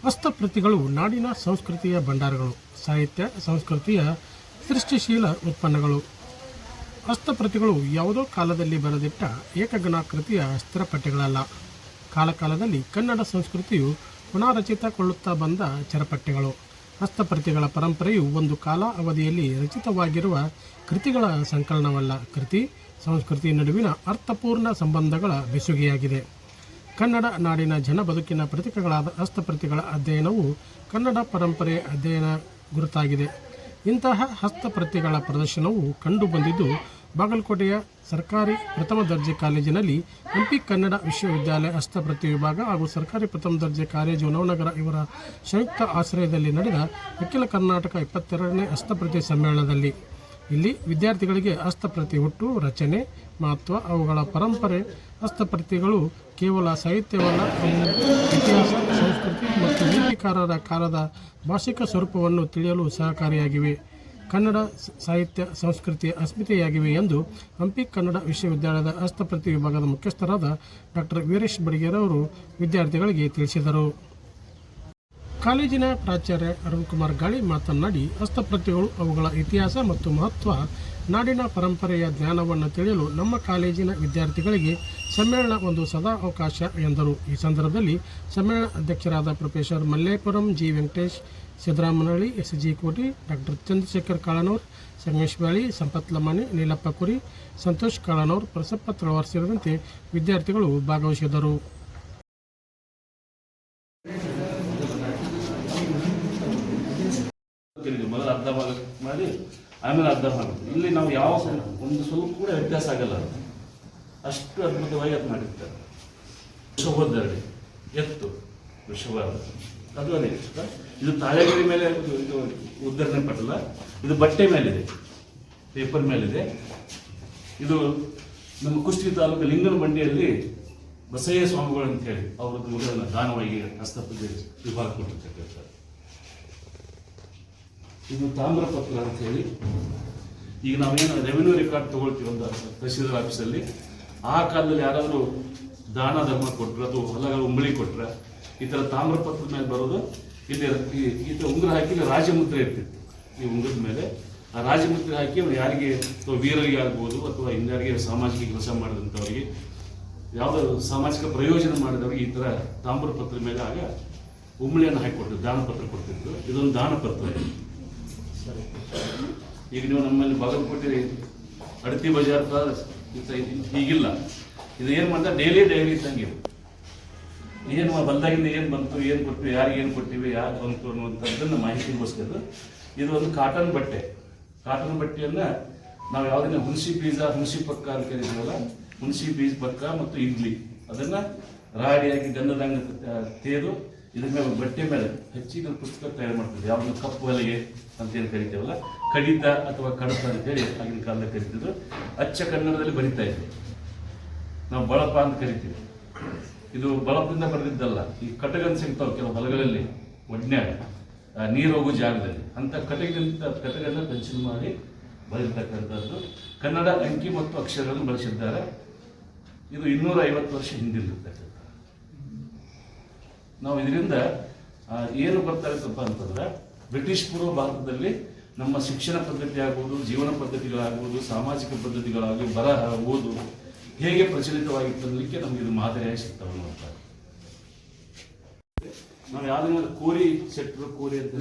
ಹಸ್ತಪ್ರತಿಗಳು ನಾಡಿನ ಸಂಸ್ಕೃತಿಯ ಭಂಡಾರಗಳು, ಸಾಹಿತ್ಯ ಸಂಸ್ಕೃತಿಯ ಸೃಷ್ಟಿಶೀಲ ಉತ್ಪನ್ನಗಳು. ಹಸ್ತಪ್ರತಿಗಳು ಯಾವುದೋ ಕಾಲದಲ್ಲಿ ಬರೆದಿಟ್ಟ ಏಕಗಣಾಕೃತಿಯ ಸ್ಥಿರಪಟ್ಟೆಗಳಲ್ಲ. ಕಾಲಕಾಲದಲ್ಲಿ ಕನ್ನಡ ಸಂಸ್ಕೃತಿಯು ಪುನಾರಚಿತಗೊಳ್ಳುತ್ತಾ ಬಂದ ಚರಪಟ್ಟೆಗಳು. ಹಸ್ತಪ್ರತಿಗಳ ಪರಂಪರೆಯು ಒಂದು ಕಾಲ ಅವಧಿಯಲ್ಲಿ ರಚಿತವಾಗಿರುವ ಕೃತಿಗಳ ಸಂಕಲನವಲ್ಲ, ಕೃತಿ ಸಂಸ್ಕೃತಿ ನಡುವಿನ ಅರ್ಥಪೂರ್ಣ ಸಂಬಂಧಗಳ ಬೆಸುಗೆಯಾಗಿದೆ. ಕನ್ನಡ ನಾಡಿನ ಜನ ಬದುಕಿನ ಪ್ರತೀಕಗಳಾದ ಹಸ್ತಪ್ರತಿಗಳ ಅಧ್ಯಯನವು ಕನ್ನಡ ಪರಂಪರೆಯ ಅಧ್ಯಯನ ಗುರುತಾಗಿದೆ. ಇಂತಹ ಹಸ್ತಪ್ರತಿಗಳ ಪ್ರದರ್ಶನವು ಕಂಡುಬಂದಿದ್ದು ಬಾಗಲಕೋಟೆಯ ಸರ್ಕಾರಿ ಪ್ರಥಮ ದರ್ಜೆ ಕಾಲೇಜಿನಲ್ಲಿ ಎಂಪಿ ಕನ್ನಡ ವಿಶ್ವವಿದ್ಯಾಲಯ ಹಸ್ತಪ್ರತಿ ವಿಭಾಗ ಹಾಗೂ ಸರ್ಕಾರಿ ಪ್ರಥಮ ದರ್ಜೆ ಕಾಲೇಜು ನವನಗರ ಇವರ ಸಂಯುಕ್ತ ಆಶ್ರಯದಲ್ಲಿ ನಡೆದ ಅಖಿಲ ಕರ್ನಾಟಕ 22ನೇ ಹಸ್ತಪ್ರತಿ ಸಮ್ಮೇಳನದಲ್ಲಿ. ಇಲ್ಲಿ ವಿದ್ಯಾರ್ಥಿಗಳಿಗೆ ಹಸ್ತಪ್ರತಿ ಹುಟ್ಟು, ರಚನೆ, ಮಹತ್ವ, ಅವುಗಳ ಪರಂಪರೆ, ಹಸ್ತಪ್ರತಿಗಳು ಕೇವಲ ಸಾಹಿತ್ಯವಲ್ಲ, ಇತಿಹಾಸ, ಸಂಸ್ಕೃತಿ ಮತ್ತು ನೀತಿಕಾರರ ಕಾಲದ ಭಾಷಿಕ ಸ್ವರೂಪವನ್ನು ತಿಳಿಯಲು ಸಹಕಾರಿಯಾಗಿವೆ. ಕನ್ನಡ ಸಾಹಿತ್ಯ ಸಂಸ್ಕೃತಿಯ ಅಸ್ಮಿತೆಯಾಗಿವೆ ಎಂದು ಹಂಪಿ ಕನ್ನಡ ವಿಶ್ವವಿದ್ಯಾಲಯದ ಹಸ್ತಪ್ರತಿ ವಿಭಾಗದ ಮುಖ್ಯಸ್ಥರಾದ ಡಾಕ್ಟರ್ ವೀರೇಶ್ ಬಡಿಗೇರವರು ವಿದ್ಯಾರ್ಥಿಗಳಿಗೆ ತಿಳಿಸಿದರು. ಕಾಲೇಜಿನ ಪ್ರಾಚಾರ್ಯ ಅರುಣ್ಕುಮಾರ್ ಗಾಳಿ ಮಾತನಾಡಿ, ಹಸ್ತಪ್ರತಿಗಳು, ಅವುಗಳ ಇತಿಹಾಸ ಮತ್ತು ಮಹತ್ವ, ನಾಡಿನ ಪರಂಪರೆಯ ಜ್ಞಾನವನ್ನು ತಿಳಿಯಲು ನಮ್ಮ ಕಾಲೇಜಿನ ವಿದ್ಯಾರ್ಥಿಗಳಿಗೆ ಸಮ್ಮೇಳನ ಒಂದು ಸದಾ ಅವಕಾಶ ಎಂದರು. ಈ ಸಂದರ್ಭದಲ್ಲಿ ಸಮ್ಮೇಳನ ಅಧ್ಯಕ್ಷರಾದ professor Mallepuram G Venkatesh, Siddaramanahalli, S G Koti, doctor Chandrashekhar Kalanur, Sangamesh Bali, Sampath Lamani, Neelappa ಕುರಿ, ಸಂತೋಷ್ ಕಾಳನೂರ್, ಪ್ರಸಪ್ಪ ತಳವಾರ್ ಸೇರಿದಂತೆ ವಿದ್ಯಾರ್ಥಿಗಳು ಭಾಗವಹಿಸಿದರು. ಮೊದಲು ಅರ್ಧ ಭಾಗ ಮಾಡಿ ಆಮೇಲೆ ಅರ್ಧ ಭಾಗ. ಇಲ್ಲಿ ನಾವು ಯಾವ ಒಂದು ಸ್ವಲ್ಪ ಕೂಡ ವ್ಯತ್ಯಾಸ ಆಗಲ್ಲ, ಅಷ್ಟು ಅದ್ಭುತವಾಗಿ ಅದು ಮಾಡಿರ್ತಾರೆ. ವೃಷಭೋದ್ಧರಣೆ, ಎತ್ತು ವೃಷಭ, ಅದು ಅದೇ. ಇದು ತಾಳೆಗರಿ ಮೇಲೆ ಇದು ಉದ್ಧರಣೆ ಪಟ್ಟಲ್ಲ, ಇದು ಬಟ್ಟೆ ಮೇಲಿದೆ, ಪೇಪರ್ ಮೇಲಿದೆ. ಇದು ನಮ್ಮ ಕುಷ್ಟಗಿ ತಾಲೂಕು ಲಿಂಗನ ಬಂಡಿಯಲ್ಲಿ ಬಸಯ್ಯ ಸ್ವಾಮಿಗಳು ಅಂತ ಹೇಳಿ ಅವರದ್ದು ಮೊದಲನ್ನ ದಾನವಾಗಿ ಹಸ್ತಪ್ರತಿ ವಿಭಾಗ ಕೊಟ್ಟಿರ್ತಕ್ಕಂಥ. ಇದು ತಾಮ್ರಪತ್ರ ಅಂತ ಹೇಳಿ, ಈಗ ನಾವೇನು ರೆವಿನ್ಯೂ ರೆಕಾರ್ಡ್ ತಗೊಳ್ತೀವಿ ಒಂದು ತಹಸೀಲ್ದಾರ್ ಆಫೀಸಲ್ಲಿ, ಆ ಕಾಲದಲ್ಲಿ ಯಾರಾದರೂ ದಾನ ಧರ್ಮ ಕೊಟ್ಟರು ಅಥವಾ ಹೊಲಗಳ ಉಂಬಳಿ ಕೊಟ್ಟರೆ ಈ ಥರ ತಾಮ್ರಪತ್ರದ ಮೇಲೆ ಬರೋದು. ಇಲ್ಲಿ ಈ ಥರ ಉಂಗುರ ಹಾಕಿ ಇಲ್ಲಿ ರಾಜಮುದ್ರೆ ಇರ್ತಿತ್ತು. ಈ ಉಂಗುರದ ಮೇಲೆ ಆ ರಾಜಮುದ್ರೆ ಹಾಕಿ ಅವ್ರು ಯಾರಿಗೆ ಅಥವಾ ವೀರರಿಗೆ ಆಗ್ಬೋದು ಅಥವಾ ಇನ್ಯಾರಿಗೆ ಸಾಮಾಜಿಕ ಕೆಲಸ ಮಾಡಿದಂಥವ್ರಿಗೆ, ಯಾವುದೋ ಸಾಮಾಜಿಕ ಪ್ರಯೋಜನ ಮಾಡಿದವ್ರಿಗೆ ಈ ಥರ ತಾಮ್ರಪತ್ರದ ಮೇಲೆ ಆಗ ಉಂಬಳಿಯನ್ನು ಹಾಕಿಕೊಟ್ಟಿದ್ರು, ದಾನಪತ್ರ ಕೊಡ್ತಿದ್ರು. ಇದೊಂದು ದಾನಪತ್ರ. ಈಗ ನೀವು ನಮ್ಮಲ್ಲಿ ಬಾಗಲಕೋಟೆ ಅಡತಿ ಬಜಾರ್ ಹೀಗಿಲ್ಲ. ಇದು ಏನು ಮಾಡ್ತಾರೆ, ಡೈಲಿ ಡೈರಿ ಇದ್ದಂಗೆ ಏನು ಬಂದಾಗಿಂದ ಏನು ಬಂತು, ಏನು ಕೊಟ್ಟಿವಿ, ಯಾರಿಗೆ ಏನು ಕೊಟ್ಟಿವಿ, ಯಾರು ಬಂತು ಅನ್ನುವಂಥದ್ದನ್ನು ಮಾಹಿತಿಗೋಸ್ಕರ. ಇದು ಒಂದು ಕಾಟನ್ ಬಟ್ಟೆ. ಕಾಟನ್ ಬಟ್ಟೆಯನ್ನು ನಾವು ಯಾವುದನ್ನ ಹುಣಸಿ ಬೀಜ, ಹುಣಸಿ ಪಕ್ಕ ಅಂತ ಕರೀತೀವಲ್ಲ, ಹುಣಸಿ ಬೀಜ ಪಕ್ಕ ಮತ್ತು ಇಡ್ಲಿ ಅದನ್ನು ರಾಡಿಯಾಗಿ ಗಂಧದಂಗ ತೇದು ಇದ್ರ ಮೇಲೆ ಬಟ್ಟೆ ಮೇಲೆ ಹಚ್ಚಿ ಪುಸ್ತಕ ತಯಾರು ಮಾಡ್ತಿದ್ವಿ. ಯಾವ್ದು ಕಪ್ಪು ಹೊಲಿಗೆ ಅಂತ ಏನು ಕರಿತೀವಲ್ಲ, ಕಡಿತ ಅಥವಾ ಕಡತ ಅಂತೇಳಿ ಆಗಿನ ಕಾಲದಲ್ಲಿ ಕರಿತಿದ್ರು. ಅಚ್ಚ ಕನ್ನಡದಲ್ಲಿ ಬರಿತಾ ಇದ್ವಿ. ನಾವು ಬಳಪ ಅಂತ ಕರಿತೀವಿ. ಇದು ಬಳಪದಿಂದ ಬರೆದಿದ್ದಲ್ಲ, ಈ ಕಟಗನ್ ಸಿಗ್ತಾವೆ ಕೆಲವು ಹೊಲಗಳಲ್ಲಿ ಒಡ್ನ್ಯಾಗ ನೀರು ಹೋಗೋ ಜಾಗದಲ್ಲಿ, ಅಂತ ಕಟಗನ್ನ ಪೆನ್ಸಿಲ್ ಮಾಡಿ ಬರೆದಿರ್ತಕ್ಕಂಥದ್ದು. ಕನ್ನಡ ಅಂಕಿ ಮತ್ತು ಅಕ್ಷರಗಳನ್ನು ಬಳಸಿದ್ದಾರೆ. ಇದು 250 ವರ್ಷ ಹಿಂದಿರ್ತಕ್ಕಂಥ. ನಾವು ಇದರಿಂದ ಏನು ಬರ್ತಾ ಇತ್ತಪ್ಪ ಅಂತಂದ್ರೆ, ಬ್ರಿಟಿಷ್ ಪೂರ್ವ ಭಾರತದಲ್ಲಿ ನಮ್ಮ ಶಿಕ್ಷಣ ಪದ್ಧತಿ ಆಗ್ಬೋದು, ಜೀವನ ಪದ್ಧತಿಗಳಾಗ್ಬೋದು, ಸಾಮಾಜಿಕ ಪದ್ಧತಿಗಳಾಗಲಿ, ಬರಹ, ಓದು ಹೇಗೆ ಪ್ರಚಲಿತವಾಗಿತ್ತು ಅನ್ನಲಿಕ್ಕೆ ನಮ್ಗೆ ಇದು ಮಾದರಿಯಾಗಿ ಸಿಗ್ತಾವೆ ಅಂತ. ನಾವು ಯಾವ್ದನ್ನ ಕೋರಿ ಸೆಟ್ರು, ಕೋರಿ ಅಂತ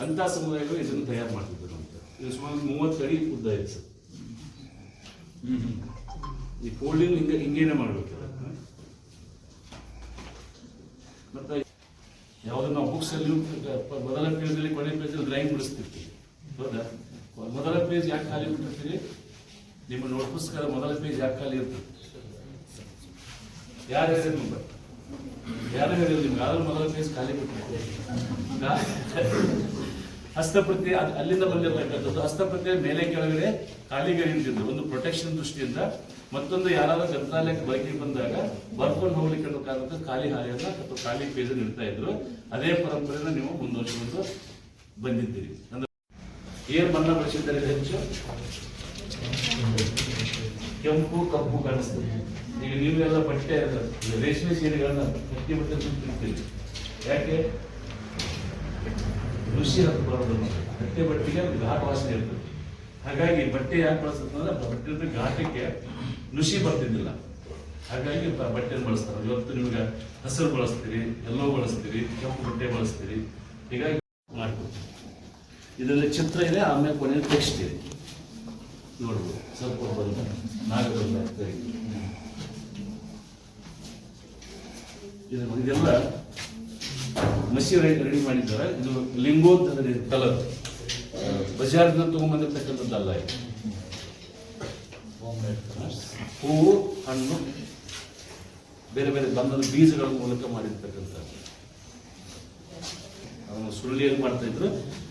ಅಂತ ಸಮುದಾಯಗಳು ಇದನ್ನು ತಯಾರು ಮಾಡ್ತಿದ್ರು ಅಂತ. ಇದು ಸುಮಾರು 30 ಅಡಿ ಉದ್ದ ಇದೆ ಸರ್. ಈ ಫೋಲ್ಡಿಂಗ್ ಹಿಂಗೇನೆ ಮಾಡ್ಬೇಕು. ಮತ್ತೆ ಯಾವುದೋ ನಾವು ಬುಕ್ಸ್ ಅಲ್ಲಿ ಮೊದಲ ಪೇಜಲ್ಲಿ ಕೊನೆ ಪೇಜಲ್ಲಿ ಡ್ರಾಯಿಂಗ್ ಬಿಡಿಸ್ತಿರ್ತೀವಿ, ಹೌದಾ? ಮೊದಲ ಪೇಜ್ ಯಾಕೆ ಖಾಲಿ ಬಿಟ್ಟಿರ್ತೀವಿ? ನಿಮ್ಮ ನೋಟ್ ಪುಸ್ತಕದ ಮೊದಲ ಪೇಜ್ ಯಾಕೆ ಖಾಲಿ ಇರ್ತದೆ? ಯಾರು ಹೇಳಿದ್ರು ನಿಮ್ಗೆ? ಯಾರು ಹೇಳಿದ್ರು ನಿಮ್ಗೆ? ಆದ್ರೂ ಮೊದಲ ಪೇಜ್ ಖಾಲಿ ಬಿಟ್ಟಿರ್ತೀವಿ. ಹಸ್ತಪ್ರತಿ ಅಲ್ಲಿಂದ ಬಂದಿರತಕ್ಕಂಥದ್ದು. ಹಸ್ತಪ್ರತಿಯ ಮೇಲೆ ಕೆಳಗಡೆ ಖಾಲಿಗರಿ ಇರ್ತಿದ್ರು, ಒಂದು ಪ್ರೊಟೆಕ್ಷನ್ ದೃಷ್ಟಿಯಿಂದ. ಮತ್ತೊಂದು ಯಾರಾದ್ರೂ ಗ್ರಂಥಾಲಯಕ್ಕೆ ಬಳಕೆಗೆ ಬಂದಾಗ ಬರ್ಕೊಂಡು ಹೋಗ್ಲಿಕ್ಕೆ ಅನ್ನೋ ಕಾರಣಕ್ಕೆ ಖಾಲಿ ಹಾಳೆಯನ್ನ ಅಥವಾ ಖಾಲಿ ಪೇಜನ್ನು ಇಡ್ತಾ ಇದ್ರು. ಅದೇ ಪರಂಪರೆನ ನೀವು ಮುಂದುವರಿಸಿಕೊಂಡು ಬಂದಿದ್ದೀರಿ. ಅಂದ್ರೆ ಏನ್ ಬಣ್ಣ ಬಳಸಿದ್ದಾರೆ ಹೆಚ್ಚು? ಕೆಂಪು, ಕಪ್ಪು ಕಾಣಿಸ್ತದೆ. ಈಗ ನೀವೆಲ್ಲ ಬಟ್ಟೆ ರೇಷ್ಮೆ ಸೀರೆಗಳನ್ನ ಗಟ್ಟಿ ಬಟ್ಟೆ ತುಂಬಿರ್ತೀವಿ. ಯಾಕೆ ರುಚಿ ಹತ್ತು ಬರೋದು ಬಟ್ಟೆಗೆ ಅದು ಘಾಟ್ ವಾಸನೆ ಇರ್ತದೆ. ಹಾಗಾಗಿ ಬಟ್ಟೆ ಯಾಕೆ ಬಳಸುತ್ತಂದ್ರೆ ಬಟ್ಟೆ ಘಾಟಕ್ಕೆ ನುಸಿ ಬರ್ತಿದ್ದಿಲ್ಲ. ಹಾಗಾಗಿ ಬಟ್ಟೆಯನ್ನು ಬಳಸ್ತಾರೆ. ಇವತ್ತು ನಿಮ್ಗೆ ಹಸಿರು ಬಳಸ್ತೀರಿ, ಎಲ್ಲೋ ಬಳಸ್ತೀರಿ, ಕೆಂಪು ಬಟ್ಟೆ ಬಳಸ್ತೀರಿ. ಹೀಗಾಗಿ ಮಾಡ್ಕೊಡ್ತೀವಿ. ಇದರಲ್ಲಿ ಚಿತ್ರ ಇದೆ, ಆಮೇಲೆ ಕೊನೆಯಲ್ಲಿ ಟೆಕ್ಸ್ಟ್ ಇದೆ ನೋಡ್ಬೋದು. ಸ್ವಲ್ಪ ಬಂದ ನಾಗಬಂದ ಇದೆಲ್ಲ ಮಸಿ ರೆಡಿ ಮಾಡಿದ್ದಾರೆ. ಇದು ಲಿಂಗೋದ್ಧರ ಕಲರ್ ಬಜಾರ್ನ ತಗೊಂಡ್ಬಂದಿರ್ತಕ್ಕಂಥದ್ದಲ್ಲ. ಇದು ಹೂವು, ಹಣ್ಣು, ಬೇರೆ ಬೇರೆ ಬಂಧದ ಬೀಜಗಳ ಮೂಲಕ ಮಾಡಿರ್ತಕ್ಕಂಥ ಸುರುಳಿಯಲ್ಲಿ ಮಾಡ್ತಾ ಇದ್ರು.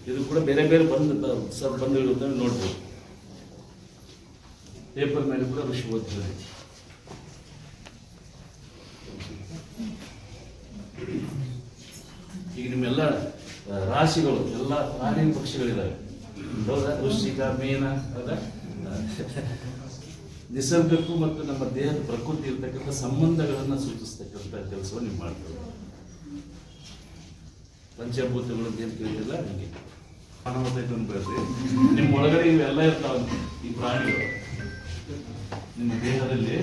ಇದು ಕೂಡ ಬೇರೆ ಬೇರೆ ಬಂಧಗಳಿಂದ ನೋಡ್ಬೋದು. ಪೇಪರ್ ಮೇಲೆ ಕೂಡ ಋಷಿ ಓದ್ತಾರೆ. ಈಗ ನಿಮ್ಮೆಲ್ಲ ರಾಶಿಗಳು ಎಲ್ಲ ಪ್ರಾಣಿ ಪಕ್ಷಿಗಳಿದ್ದಾವೆ ಹೌದಾ? ವೃಶ್ಚಿಕ, ಮೀನ, ಹೌದಾ? ನಿಸರ್ಗಕ್ಕೂ ಮತ್ತು ನಮ್ಮ ದೇಹದ ಪ್ರಕೃತಿ ಇರ್ತಕ್ಕಂಥ ಸಂಬಂಧಗಳನ್ನು ಸೂಚಿಸ್ತಕ್ಕಂಥ ಕೆಲಸವನ್ನು ನೀವು ಮಾಡ್ತೀವಿ. ಪಂಚಭೂತಗಳು ಅಂತ ಏನು ಕೇಳಿದಿಲ್ಲ, ಹೀಗೆ ಮಾನವತೆ ಬರ್ರಿ. ನಿಮ್ಮ ಒಳಗಡೆ ಇವೆಲ್ಲ ಇರ್ತಾವ. ಈ ಪ್ರಾಣಿಗಳು ನಿಮ್ಮ ದೇಹದಲ್ಲಿ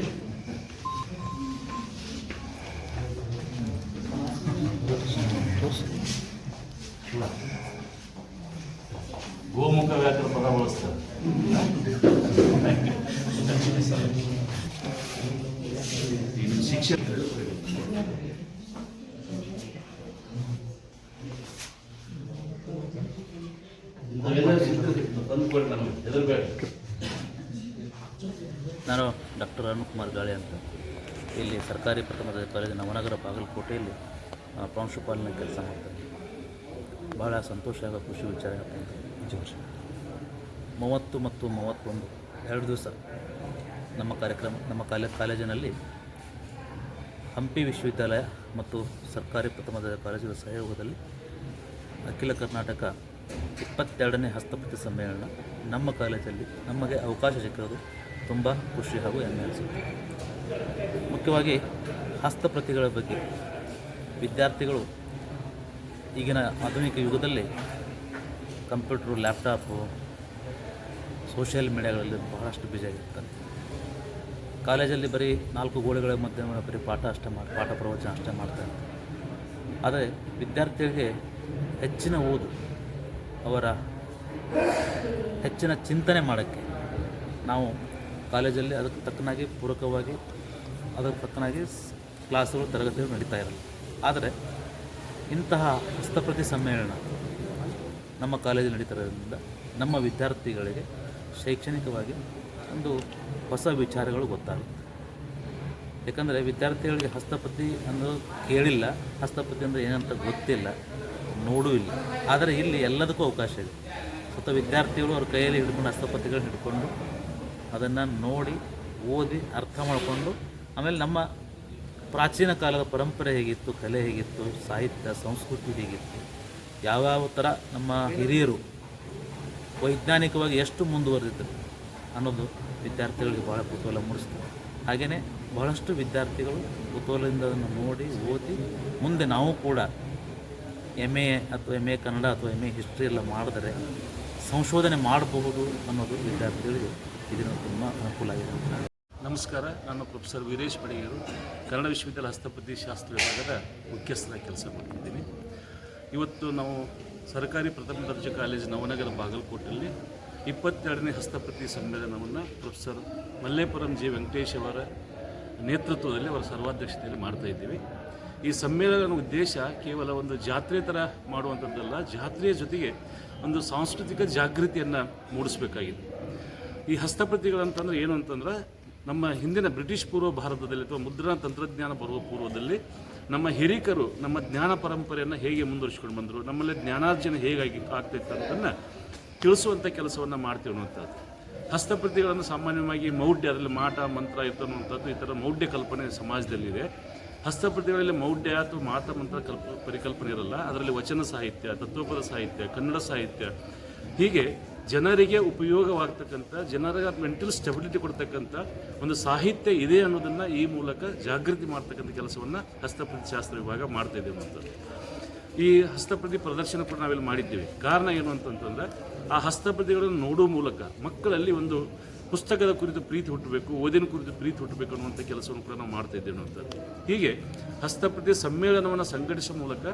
ಗೋಮುಖ ವ್ಯಾಕರಣ ಪದ ಬಳಸ್ತಾರೆ. ಶಿಕ್ಷಕರು ನಾನು ಡಾಕ್ಟರ್ ಅರುಣ್ಕುಮಾರ್ ಗಾಳಿ ಅಂತ ಇಲ್ಲಿ ಸರ್ಕಾರಿ ಪ್ರಥಮ ದರ್ಜೆ ಕಾಲೇಜು ನವನಗರ ಬಾಗಲಕೋಟೆಯಲ್ಲಿ ಪ್ರಾಂಶುಪಾಲನ ಕೆಲಸ ಮಾಡ್ತೇನೆ. ಭಾಳ ಸಂತೋಷ ಆಗೋ ಖುಷಿ ವಿಚಾರ ಹೇಳ್ತೇನೆ. 30 ಮತ್ತು 31 2 ದಿವಸ ನಮ್ಮ ಕಾಲೇಜಿನಲ್ಲಿ ಹಂಪಿ ವಿಶ್ವವಿದ್ಯಾಲಯ ಮತ್ತು ಸರ್ಕಾರಿ ಪ್ರಥಮ ದರ್ಜೆ ಕಾಲೇಜುಗಳ ಸಹಯೋಗದಲ್ಲಿ ಅಖಿಲ ಕರ್ನಾಟಕ 22ನೇ ಹಸ್ತಪ್ರತಿ ಸಮ್ಮೇಳನ ನಮ್ಮ ಕಾಲೇಜಲ್ಲಿ ನಮಗೆ ಅವಕಾಶ ಸಿಕ್ಕಿರೋದು ತುಂಬ ಖುಷಿ ಹಾಗೂ ಹೆಮ್ಮೆ ಅನಿಸುತ್ತೆ. ಮುಖ್ಯವಾಗಿ ಹಸ್ತಪ್ರತಿಗಳ ಬಗ್ಗೆ ವಿದ್ಯಾರ್ಥಿಗಳು ಈಗಿನ ಆಧುನಿಕ ಯುಗದಲ್ಲಿ ಕಂಪ್ಯೂಟ್ರು, ಲ್ಯಾಪ್ಟಾಪು, ಸೋಷಿಯಲ್ ಮೀಡಿಯಾಗಳಲ್ಲಿ ಬಹಳಷ್ಟು ಬ್ಯುಸಿಯಾಗಿರ್ತಾರೆ. ಕಾಲೇಜಲ್ಲಿ ಬರೀ 4 ಗೋಡೆಗಳ ಮಧ್ಯೆ ಬರೀ ಪಾಠ ಪ್ರವಚನ ಅಷ್ಟೇ ಮಾಡ್ತಾರೆ. ಆದರೆ ವಿದ್ಯಾರ್ಥಿಗಳಿಗೆ ಹೆಚ್ಚಿನ ಓದು, ಅವರ ಹೆಚ್ಚಿನ ಚಿಂತನೆ ಮಾಡೋಕ್ಕೆ ನಾವು ಕಾಲೇಜಲ್ಲಿ ಅದಕ್ಕೆ ತಕ್ಕನಾಗಿ ಪೂರಕವಾಗಿ ಅದಕ್ಕೆ ತಕ್ಕನಾಗಿ ಕ್ಲಾಸುಗಳು, ತರಗತಿಗಳು ನಡೀತಾ ಇರಲ್ಲ. ಆದರೆ ಇಂತಹ ಹಸ್ತಪ್ರತಿ ಸಮ್ಮೇಳನ ನಮ್ಮ ಕಾಲೇಜಲ್ಲಿ ನಡೀತಿರೋದ್ರಿಂದ ನಮ್ಮ ವಿದ್ಯಾರ್ಥಿಗಳಿಗೆ ಶೈಕ್ಷಣಿಕವಾಗಿ ಒಂದು ಹೊಸ ವಿಚಾರಗಳು ಗೊತ್ತಾಗುತ್ತೆ. ಯಾಕಂದರೆ ವಿದ್ಯಾರ್ಥಿಗಳಿಗೆ ಹಸ್ತಪ್ರತಿ ಅನ್ನೋದು ಕೇಳಿಲ್ಲ, ಹಸ್ತಪ್ರತಿ ಅಂದರೆ ಏನಂತ ಗೊತ್ತಿಲ್ಲ, ನೋಡೂ ಇಲ್ಲ. ಆದರೆ ಇಲ್ಲಿ ಎಲ್ಲದಕ್ಕೂ ಅವಕಾಶ ಇದೆ. ಸ್ವತಃ ವಿದ್ಯಾರ್ಥಿಗಳು ಅವ್ರ ಕೈಯಲ್ಲಿ ಹಿಡ್ಕೊಂಡು ಹಸ್ತಪ್ರತಿಗಳನ್ನ ಹಿಡ್ಕೊಂಡು ಅದನ್ನು ನೋಡಿ, ಓದಿ, ಅರ್ಥ ಮಾಡಿಕೊಂಡು ಆಮೇಲೆ ನಮ್ಮ ಪ್ರಾಚೀನ ಕಾಲದ ಪರಂಪರೆ ಹೇಗಿತ್ತು, ಕಲೆ ಹೇಗಿತ್ತು, ಸಾಹಿತ್ಯ, ಸಂಸ್ಕೃತಿ ಹೇಗಿತ್ತು, ಯಾವ್ಯಾವ ಥರ ನಮ್ಮ ಹಿರಿಯರು ವೈಜ್ಞಾನಿಕವಾಗಿ ಎಷ್ಟು ಮುಂದುವರೆದಿದ್ದರು ಅನ್ನೋದು ವಿದ್ಯಾರ್ಥಿಗಳಿಗೆ ಭಾಳ ಕುತೂಹಲ ಮೂಡಿಸ್ತದೆ. ಹಾಗೆಯೇ ಬಹಳಷ್ಟು ವಿದ್ಯಾರ್ಥಿಗಳು ಕುತೂಹಲದಿಂದ ಅದನ್ನು ನೋಡಿ, ಓದಿ ಮುಂದೆ ನಾವು ಕೂಡ MA ಅಥವಾ MA ಕನ್ನಡ ಅಥವಾ MA ಹಿಸ್ಟ್ರಿ ಎಲ್ಲ ಮಾಡಿದರೆ ಸಂಶೋಧನೆ ಮಾಡಬಹುದು ಅನ್ನೋದು ವಿದ್ಯಾರ್ಥಿಗಳಿಗೆ ಇದನ್ನು ತುಂಬ ಅನುಕೂಲ ಆಗಿದೆ. ನಮಸ್ಕಾರ, ನಾನು ಪ್ರೊಫೆಸರ್ ವೀರೇಶ್ ಬಡಿಗೇರು, ಕನ್ನಡ ವಿಶ್ವವಿದ್ಯಾಲಯ ಹಸ್ತಪ್ರತಿ ಶಾಸ್ತ್ರ ವಿಭಾಗದ ಮುಖ್ಯಸ್ಥರಾಗಿ ಕೆಲಸ ಮಾಡ್ತಿದ್ದೀನಿ. ಇವತ್ತು ನಾವು ಸರ್ಕಾರಿ ಪ್ರಥಮ ದರ್ಜೆ ಕಾಲೇಜು ನವನಗರ ಬಾಗಲಕೋಟೆಯಲ್ಲಿ 22ನೇ ಹಸ್ತಪ್ರತಿ ಸಮ್ಮೇಳನವನ್ನು ಪ್ರೊಫೆಸರ್ ಮಲ್ಲೇಪುರಂ ಜಿ ವೆಂಕಟೇಶ್ ಅವರ ನೇತೃತ್ವದಲ್ಲಿ ಅವರ ಸರ್ವಾಧ್ಯಕ್ಷತೆಯಲ್ಲಿ ಮಾಡ್ತಾಯಿದ್ದೀವಿ. ಈ ಸಮ್ಮೇಳನದ ಉದ್ದೇಶ ಕೇವಲ ಒಂದು ಜಾತ್ರೆ ಥರ ಮಾಡುವಂಥದ್ದಲ್ಲ, ಜಾತ್ರೆಯ ಜೊತೆಗೆ ಒಂದು ಸಾಂಸ್ಕೃತಿಕ ಜಾಗೃತಿಯನ್ನು ಮೂಡಿಸಬೇಕಾಗಿದೆ. ಈ ಹಸ್ತಪ್ರತಿಗಳಂತಂದ್ರೆ ಏನು ಅಂತಂದ್ರೆ, ನಮ್ಮ ಹಿಂದಿನ ಬ್ರಿಟಿಷ್ ಪೂರ್ವ ಭಾರತದಲ್ಲಿ ಅಥವಾ ಮುದ್ರಣ ತಂತ್ರಜ್ಞಾನ ಬರುವ ಪೂರ್ವದಲ್ಲಿ ನಮ್ಮ ಹಿರಿಕರು ನಮ್ಮ ಜ್ಞಾನ ಪರಂಪರೆಯನ್ನು ಹೇಗೆ ಮುಂದುವರಿಸ್ಕೊಂಡು ಬಂದರು, ನಮ್ಮಲ್ಲಿ ಜ್ಞಾನಾರ್ಜನೆ ಹೇಗಾಗಿ ಆಗ್ತೈತೆ ಅಂತನ್ನು ತಿಳಿಸುವಂಥ ಕೆಲಸವನ್ನು ಮಾಡ್ತೀವಿ ಅನ್ನುವಂಥದ್ದು. ಹಸ್ತಪ್ರತಿಗಳನ್ನು ಸಾಮಾನ್ಯವಾಗಿ ಮೌಢ್ಯ, ಅದರಲ್ಲಿ ಮಾಟ ಮಂತ್ರ ಇರ್ತನ್ನುವಂಥದ್ದು, ಈ ಥರ ಮೌಢ್ಯ ಕಲ್ಪನೆ ಸಮಾಜದಲ್ಲಿದೆ. ಹಸ್ತಪ್ರತಿಗಳಲ್ಲಿ ಮೌಢ್ಯ ಅಥವಾ ಮಾಟ ಮಂತ್ರ ಪರಿಕಲ್ಪನೆ ಇರಲ್ಲ. ಅದರಲ್ಲಿ ವಚನ ಸಾಹಿತ್ಯ, ತತ್ವಪದ ಸಾಹಿತ್ಯ, ಕನ್ನಡ ಸಾಹಿತ್ಯ, ಹೀಗೆ ಜನರಿಗೆ ಉಪಯೋಗವಾಗ್ತಕ್ಕಂಥ, ಜನರಿಗೆ ಮೆಂಟಲ್ ಸ್ಟೆಬಿಲಿಟಿ ಕೊಡ್ತಕ್ಕಂಥ ಒಂದು ಸಾಹಿತ್ಯ ಇದೆ ಅನ್ನೋದನ್ನು ಈ ಮೂಲಕ ಜಾಗೃತಿ ಮಾಡ್ತಕ್ಕಂಥ ಕೆಲಸವನ್ನು ಹಸ್ತಪ್ರತಿ ಶಾಸ್ತ್ರ ವಿಭಾಗ ಮಾಡ್ತಾಯಿದೆ ಅನ್ನೋದು. ಈ ಹಸ್ತಪ್ರತಿ ಪ್ರದರ್ಶನ ಕೂಡ ನಾವೆಲ್ಲ ಮಾಡಿದ್ದೇವೆ. ಕಾರಣ ಏನು ಅಂತಂತಂದರೆ ಆ ಹಸ್ತಪ್ರತಿಗಳನ್ನು ನೋಡುವ ಮೂಲಕ ಮಕ್ಕಳಲ್ಲಿ ಒಂದು ಪುಸ್ತಕದ ಕುರಿತು ಪ್ರೀತಿ ಹುಟ್ಟಬೇಕು, ಓದಿನ ಕುರಿತು ಪ್ರೀತಿ ಹುಟ್ಟಬೇಕು ಅನ್ನುವಂಥ ಕೆಲಸವನ್ನು ಕೂಡ ನಾವು ಮಾಡ್ತಾ ಇದ್ದೇವೆ ಅನ್ನುವಂಥದ್ದು. ಹೀಗೆ ಹಸ್ತಪ್ರತಿ ಸಮ್ಮೇಳನವನ್ನು ಸಂಘಟಿಸುವ ಮೂಲಕ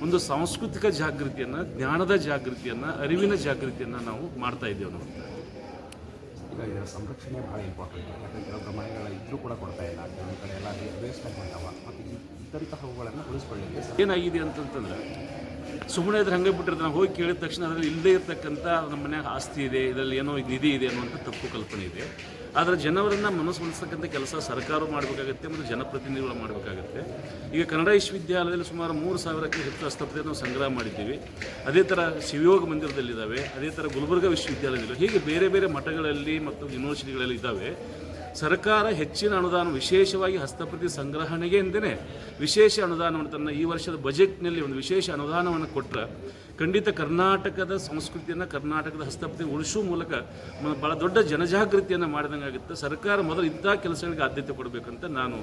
ಒಂದು ಸಾಂಸ್ಕೃತಿಕ ಜಾಗೃತಿಯನ್ನು, ಜ್ಞಾನದ ಜಾಗೃತಿಯನ್ನು, ಅರಿವಿನ ಜಾಗೃತಿಯನ್ನು ನಾವು ಮಾಡ್ತಾ ಇದ್ದೇವೆ ಅನ್ನುವಂಥದ್ದು. ಈಗ ಇದರ ಸಂರಕ್ಷಣೆ ಭಾಳ ಇಂಪಾರ್ಟೆಂಟ್. ಯಾಕಂದರೆ ಕೆಲವು ಪ್ರಮಾಣಗಳ ಇದ್ರೂ ಕೂಡ ಕೊಡ್ತಾ ಇಲ್ಲ, ಕೆಲವು ಕಡೆ ಎಲ್ಲ ವೇಸ್ಟ್ ಆಗಿಬಿಟ್ಟವ. ಮತ್ತು ಇದ್ದಂತಹವುಗಳನ್ನು ಉಳಿಸ್ಕೊಳ್ಳಿಕ್ಕೆ ಏನಾಗಿದೆ ಅಂತಂತಂದ್ರೆ ಸುಮ್ಮನೆ ಇದ್ರೆ ಹಂಗೆ ಬಿಟ್ಟಿರ್ತಾರೆ. ನಾವು ಹೋಗಿ ಕೇಳಿದ ತಕ್ಷಣ ಅದರಲ್ಲಿ ಇಲ್ಲದೇ ಇರತಕ್ಕಂಥ ನಮ್ಮ ಮನ್ಯಾಗ ಆಸ್ತಿ ಇದೆ, ಇದರಲ್ಲಿ ಏನೋ ನಿಧಿ ಇದೆ ಅನ್ನುವಂಥ ತಪ್ಪು ಕಲ್ಪನೆ ಇದೆ. ಆದರೆ ಜನವರನ್ನು ಮನಸ್ಸೊಲಿಸ್ತಕ್ಕಂಥ ಕೆಲಸ ಸರ್ಕಾರ ಮಾಡಬೇಕಾಗುತ್ತೆ ಮತ್ತು ಜನಪ್ರತಿನಿಧಿಗಳು ಮಾಡಬೇಕಾಗುತ್ತೆ. ಈಗ ಕನ್ನಡ ವಿಶ್ವವಿದ್ಯಾಲಯದಲ್ಲಿ ಸುಮಾರು 3,000ಕ್ಕೂ ಹೆಚ್ಚು ಹಸ್ತಪ್ರತಿಯನ್ನು ನಾವು ಸಂಗ್ರಹ ಮಾಡಿದ್ದೀವಿ. ಅದೇ ಥರ ಶಿವಯೋಗ ಮಂದಿರದಲ್ಲಿದ್ದಾವೆ, ಅದೇ ಥರ ಗುಲ್ಬರ್ಗ ವಿಶ್ವವಿದ್ಯಾಲಯದಲ್ಲಿ, ಹೀಗೆ ಬೇರೆ ಬೇರೆ ಮಠಗಳಲ್ಲಿ ಮತ್ತು ಯೂನಿವರ್ಸಿಟಿಗಳಲ್ಲಿ ಇದ್ದಾವೆ. ಸರ್ಕಾರ ಹೆಚ್ಚಿನ ಅನುದಾನ, ವಿಶೇಷವಾಗಿ ಹಸ್ತಪ್ರತಿ ಸಂಗ್ರಹಣೆಗೆ ಎಂದೇ ವಿಶೇಷ ಅನುದಾನವನ್ನು ತನ್ನ ಈ ವರ್ಷದ ಬಜೆಟ್ನಲ್ಲಿ ಒಂದು ವಿಶೇಷ ಅನುದಾನವನ್ನು ಕೊಟ್ಟರೆ ಖಂಡಿತ ಕರ್ನಾಟಕದ ಸಂಸ್ಕೃತಿಯನ್ನು, ಕರ್ನಾಟಕದ ಹಸ್ತಪ್ರತಿ ಉಳಿಸುವ ಮೂಲಕ ಭಾಳ ದೊಡ್ಡ ಜನಜಾಗೃತಿಯನ್ನು ಮಾಡಿದಂಗೆ ಆಗುತ್ತೆ. ಸರ್ಕಾರ ಮೊದಲು ಇಂಥ ಕೆಲಸಗಳಿಗೆ ಆದ್ಯತೆ ಕೊಡಬೇಕಂತ ನಾನು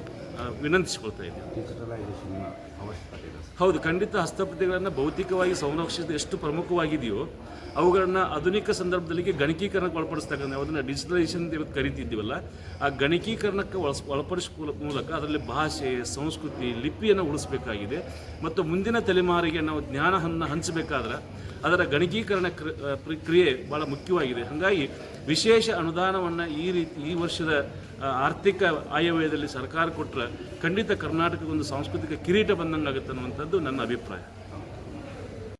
ವಿನಂತಿಸಿಕೊಳ್ತಾ ಇದ್ದೀನಿ. ಡಿಜಿಟಲೈಸೇಷನ್ ಅವಶ್ಯಕತೆ ಇದೆ. ಹೌದು, ಖಂಡಿತ ಹಸ್ತಪ್ರತಿಗಳನ್ನು ಭೌತಿಕವಾಗಿ ಸಂರಕ್ಷಿಸೋದು ಎಷ್ಟು ಪ್ರಮುಖವಾಗಿದೆಯೋ ಅವುಗಳನ್ನು ಆಧುನಿಕ ಸಂದರ್ಭದಲ್ಲಿ ಗಣಕೀಕರಣಕ್ಕೆ ಒಳಪಡಿಸ್ತಕ್ಕಂಥ, ಅದನ್ನು ಡಿಜಿಟಲೈಸೇಷನ್ ಇವತ್ತು ಕರಿತಿದ್ದೀವಲ್ಲ, ಆ ಗಣಕೀಕರಣಕ್ಕೆ ಒಳಪಡಿಸುವ ಮೂಲಕ ಅದರಲ್ಲಿ ಭಾಷೆ, ಸಂಸ್ಕೃತಿ, ಲಿಪಿಯನ್ನು ಉಳಿಸಬೇಕಾಗಿದೆ. ಮತ್ತು ಮುಂದಿನ ತಲೆಮಾರಿಗೆ ನಾವು ಜ್ಞಾನವನ್ನು ಹಂಚಬೇಕಾದ್ರೆ ಅದರ ಗಣಕೀಕರಣ ಪ್ರಕ್ರಿಯೆ ಭಾಳ ಮುಖ್ಯವಾಗಿದೆ. ಹಾಗಾಗಿ ವಿಶೇಷ ಅನುದಾನವನ್ನು ಈ ವರ್ಷದ ಆರ್ಥಿಕ ಆಯವ್ಯಯದಲ್ಲಿ ಸರ್ಕಾರ ಕೊಟ್ಟರೆ ಖಂಡಿತ ಕರ್ನಾಟಕಕ್ಕೆ ಒಂದು ಸಾಂಸ್ಕೃತಿಕ ಕಿರೀಟ ಬಂದಂಗೆ ಆಗುತ್ತೆ ಅನ್ನುವಂಥದ್ದು ನನ್ನ ಅಭಿಪ್ರಾಯ.